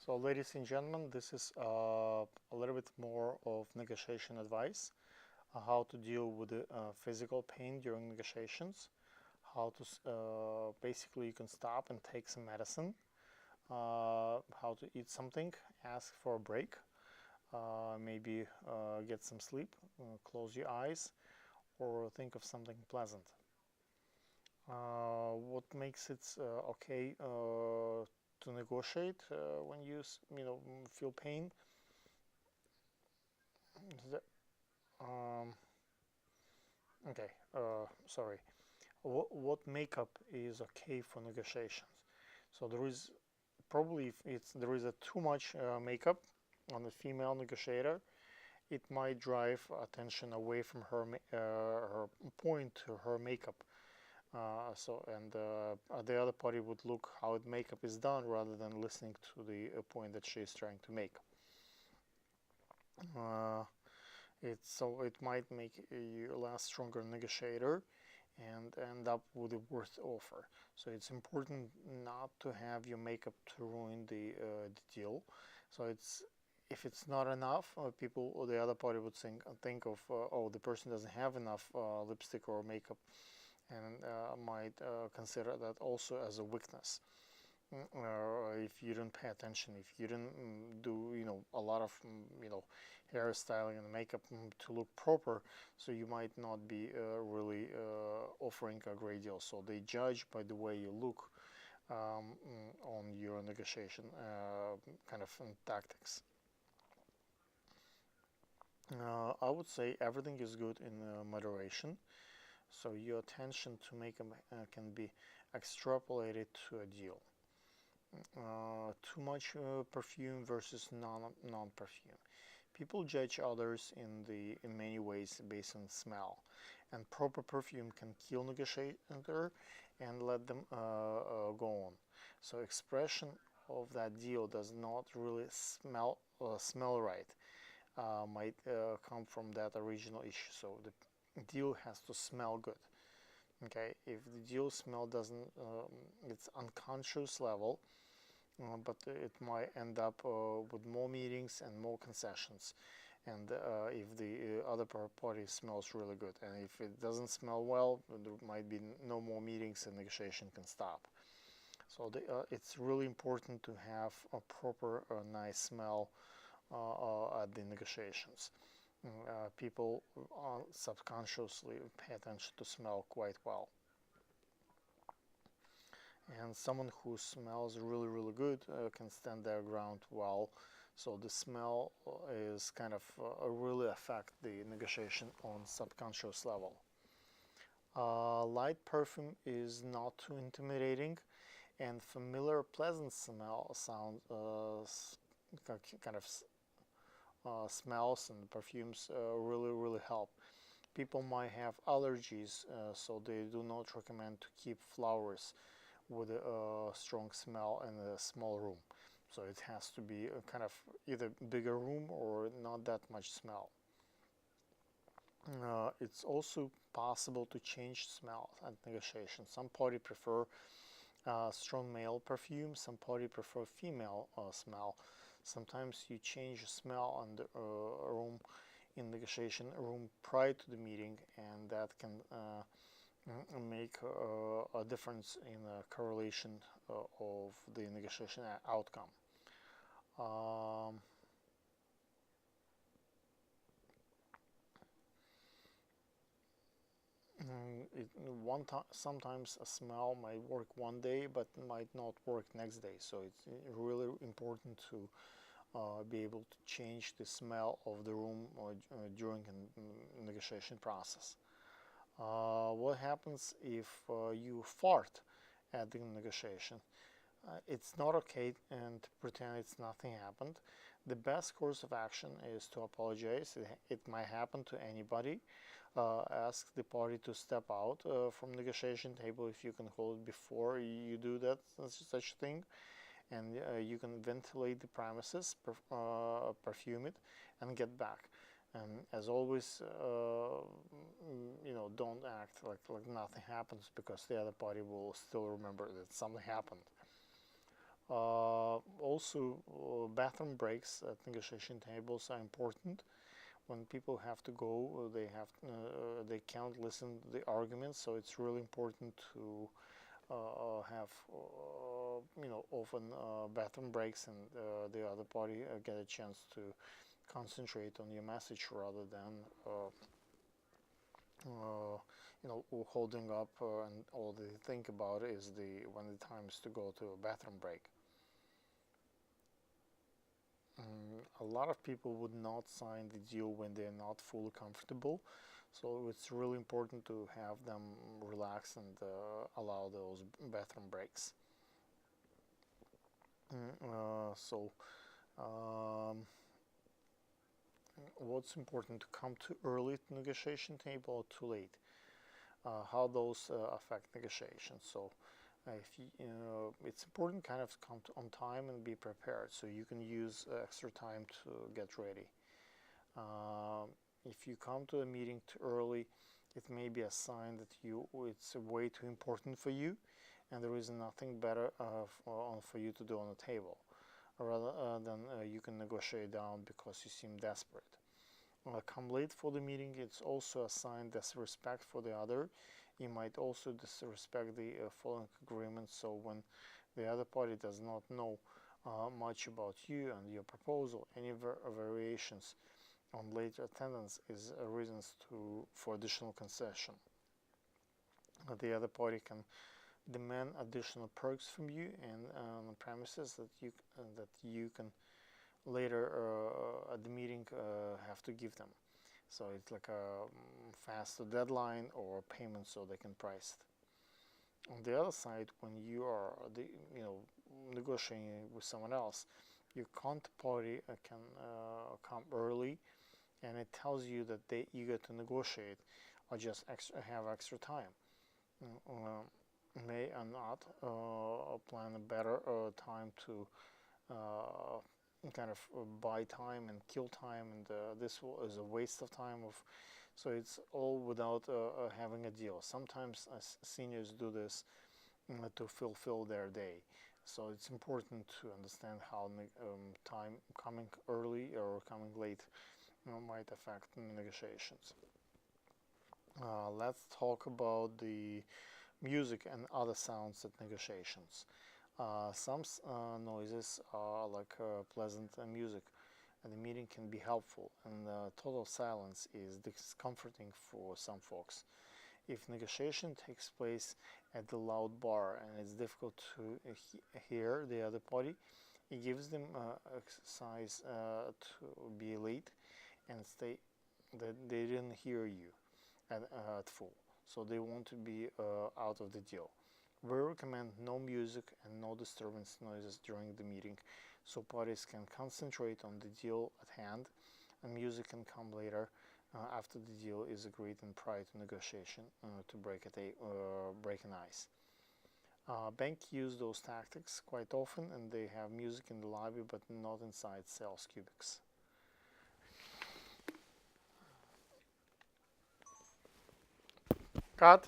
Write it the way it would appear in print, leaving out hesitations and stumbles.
So, ladies and gentlemen, this is a little bit more of negotiation advice, how to deal with the physical pain during negotiations, how to basically you can stop and take some medicine, how to eat something, ask for a break, maybe get some sleep, close your eyes, or think of something pleasant. What makes it okay to negotiate when feel pain? The- Um, okay, sorry. What makeup is okay for negotiations? So there is probably if there is a too much makeup on the female negotiator, it might drive attention away from her point to her makeup. The other party would look how the makeup is done rather than listening to the point that she is trying to make. Uh, it might make you a less stronger negotiator and end up with a worse offer. So it's important not to have your makeup to ruin the deal. So it's if it's not enough, people or the other party would think of oh, the person doesn't have enough lipstick or makeup, and might consider that also as a weakness. If you don't pay attention, if you don't do a lot of hairstyling and makeup to look proper, so you might not be really offering a great deal. So they judge by the way you look on your negotiation kind of tactics. I would say everything is good in moderation. So your attention to makeup can be extrapolated to a deal. Too much perfume versus non-perfume. People judge others in many ways based on smell, and proper perfume can kill negotiator and let them go on. So expression of that deal does not really smell right. Might come from that original issue. So the deal has to smell good. Okay, if the deal smell doesn't, it's unconscious level, but it might end up with more meetings and more concessions. And if the other party smells really good, and if it doesn't smell well, there might be no more meetings and negotiation can stop. So it's really important to have a proper, nice smell at the negotiations. People subconsciously pay attention to smell quite well. And someone who smells really really good can stand their ground well, so the smell is kind of really affect the negotiation on subconscious level. Light perfume is not too intimidating, and familiar pleasant smell sound kind of smells and perfumes really really help. People might have allergies, so they do not recommend to keep flowers with a strong smell in a small room. So it has to be a kind of either bigger room or not that much smell. It's also possible to change smell at negotiation. Some party prefer strong male perfume, some party prefer female smell. Sometimes you change smell in the room in negotiation room prior to the meeting, and that can make a difference in the correlation of the negotiation outcome. Um, Sometimes a smell might work one day but might not work next day. So it's really important to be able to change the smell of the room during a negotiation process. What happens if you fart at the negotiation? It's not okay and pretend it's nothing happened. The best course of action is to apologize. It might happen to anybody. Ask the party to step out from negotiation table if you can hold it before you do that such thing, and you can ventilate the premises, perfume it, and get back. And as always, don't act like nothing happens, because the other party will still remember that something happened. Also, bathroom breaks at negotiation tables are important. When people have to go, they can't listen to the arguments, so it's really important to have often bathroom breaks, and the other party get a chance to concentrate on your message rather than holding up and all they think about is when the time is to go to a bathroom break. A lot of people would not sign the deal when they're not fully comfortable, so it's really important to have them relax and allow those bathroom breaks. So what's important, to come too early to negotiation table or too late? How those affect negotiations. So if it's important kind of to come on time and be prepared, so you can use extra time to get ready. If you come to a meeting too early, it may be a sign that it's way too important for you, and there is nothing better for you to do on the table, rather than you can negotiate down because you seem desperate. Come late for the meeting, it's also a sign of disrespect for the other. You might also disrespect the following agreement, so when the other party does not know much about you and your proposal, any variations on late attendance is reasons for additional concession. The other party can demand additional perks from you and on the premises that you can later at the meeting have to give them. So it's like a faster deadline or payment so they can price it. On the other side, when you are negotiating with someone else, your counterparty can come early, and it tells you that they're eager to negotiate or just have extra time. May or not plan a better time to kind of buy time and kill time, and this is a waste of time so it's all without having a deal. Sometimes seniors do this to fulfill their day, so it's important to understand how time coming early or coming late might affect negotiations. Let's talk about the music and other sounds at negotiations. Some noises are like pleasant music, and the meeting can be helpful, and total silence is discomforting for some folks. If negotiation takes place at the loud bar and it's difficult to hear the other party, it gives them exercise to be late and stay that they didn't hear you at full, so they want to be out of the deal. We recommend no music and no disturbance noises during the meeting, so parties can concentrate on the deal at hand, and music can come later after the deal is agreed and prior to negotiation to break an ice. Banks use those tactics quite often, and they have music in the lobby but not inside sales cubics. Cut.